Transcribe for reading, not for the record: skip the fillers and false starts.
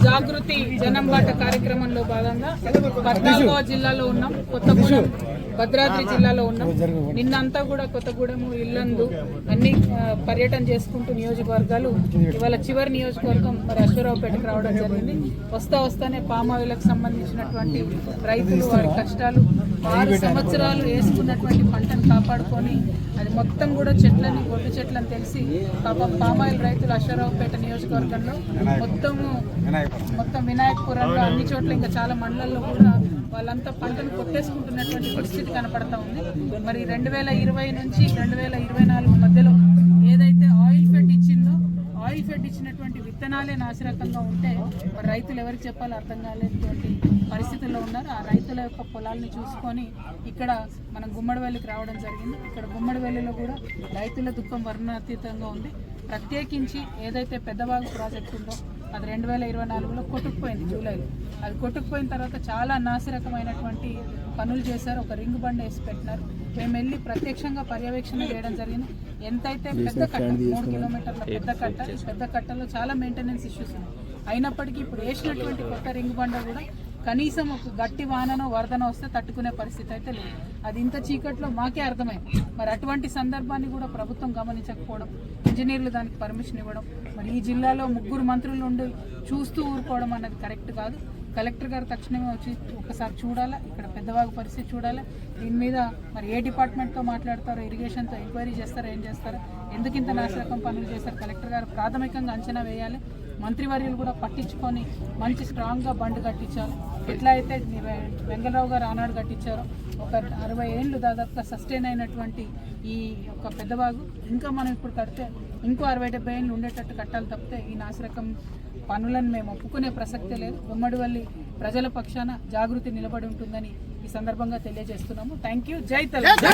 జాగృతి జనంబాట కార్యక్రమంలో భాగంగా 14వ జిల్లాలో ఉన్నాం. కొత్తగూడెం భద్రాద్రి జిల్లాలో ఉన్నాం. నిన్నంతా కూడా కొత్తగూడెం ఇల్లందు అన్ని పర్యటన చేసుకుంటూ నియోజకవర్గాలు ఇవాళ చివరి నియోజకవర్గం మరి అశ్వరావుపేటకు రావడం జరిగింది. వస్తానే పామాయిలకు సంబంధించినటువంటి రైతులు వారి కష్టాలు 6 సంవత్సరాలు వేసుకున్నటువంటి పంటను కాపాడుకొని అది మొత్తం కూడా చెట్లని గొడ్డు చెట్లని తెలిసి పామాయిల్ రైతులు అశ్వరావుపేట నియోజకవర్గంలో మొత్తం వినాయకపురంలో అన్ని చోట్ల ఇంకా చాలా మండలాల్లో కూడా వాళ్ళంతా పంటను కొట్టేసుకుంటున్నటువంటి పరిస్థితి కనపడతా ఉంది. మరి 2020 నుంచి 2024 మధ్యలో ఏదైతే ఆయిల్ ఫెడ్ ఇచ్చినటువంటి విత్తనాలే నాసిరకంగా ఉంటే మరి రైతులు ఎవరికి చెప్పాలో అర్థం కాలేటువంటి పరిస్థితుల్లో ఉన్నారు. ఆ రైతుల యొక్క పొలాలని చూసుకొని ఇక్కడ మనం గుమ్మడివెల్లికి రావడం జరిగింది. ఇక్కడ గుమ్మడివెల్లిలో కూడా రైతుల దుఃఖం వర్ణనాతీతంగా ఉంది. ప్రత్యేకించి ఏదైతే పెద్దవాగు ప్రాజెక్టు ఉందో అది 2024లో కొట్టుకుపోయింది. జూలైలో అది కొట్టుకుపోయిన తర్వాత చాలా నాసిరకమైనటువంటి పనులు చేశారు. ఒక రింగ్ బండ్ వేసి పెట్టినారు. మేము వెళ్ళి ప్రత్యక్షంగా పర్యవేక్షణ చేయడం జరిగింది. ఎంతైతే పెద్ద కట్ట 3 కిలోమీటర్ల పెద్ద కట్టలో చాలా మెయింటెనెన్స్ ఇష్యూస్ ఉన్నాయి. అయినప్పటికీ ఇప్పుడు వేసినటువంటి కొత్త రింగ్ బండ కూడా కనీసం ఒక గట్టి వాననో వరదనో వస్తే తట్టుకునే పరిస్థితి అయితే లేదు. అది ఇంత చీకట్లో మాకే అర్థమైంది. మరి అటువంటి సందర్భాన్ని కూడా ప్రభుత్వం గమనించకపోవడం, ఇంజనీర్లు దానికి పర్మిషన్ ఇవ్వడం, మరి ఈ జిల్లాలో 3 మంత్రులు ఉండి చూస్తూ ఊరుకోవడం అన్నది కరెక్ట్ కాదు. కలెక్టర్ గారు తక్షణమే వచ్చి ఒకసారి చూడాలా, ఇక్కడ పెద్దవాగు పరిస్థితి చూడాలి. దీని మీద మరి ఏ డిపార్ట్మెంట్తో మాట్లాడతారో, ఇరిగేషన్తో ఎంక్వైరీ చేస్తారో, ఏం చేస్తారో, ఎందుకు ఇంత నాశరకం పనులు చేస్తారు కలెక్టర్ గారు ప్రాథమికంగా అంచనా వేయాలి. మంత్రివర్యులు కూడా పట్టించుకొని మంచి స్ట్రాంగ్గా బండ్ కట్టించాలి. ఎట్లా అయితే వెంగళరావు గారు ఆనాడు కట్టించారో ఒక 60 ఏళ్ళు దాదాపుగా సస్టైన్ అయినటువంటి ఈ యొక్క పెద్దవాగు ఇంకా మనం ఇప్పుడు కడితే ఇంకో 60-70 ఏళ్ళు ఉండేటట్టు కట్టాలి తప్పితే ఈ నాశరకం పనులను మేము ఒప్పుకునే ప్రసక్తే లేదు. గుమ్మడివల్లి ప్రజల పక్షాన జాగృతి నిలబడి ఉంటుందని ఈ సందర్భంగా తెలియజేస్తున్నాము. Thank you. జై తెలంగాణ.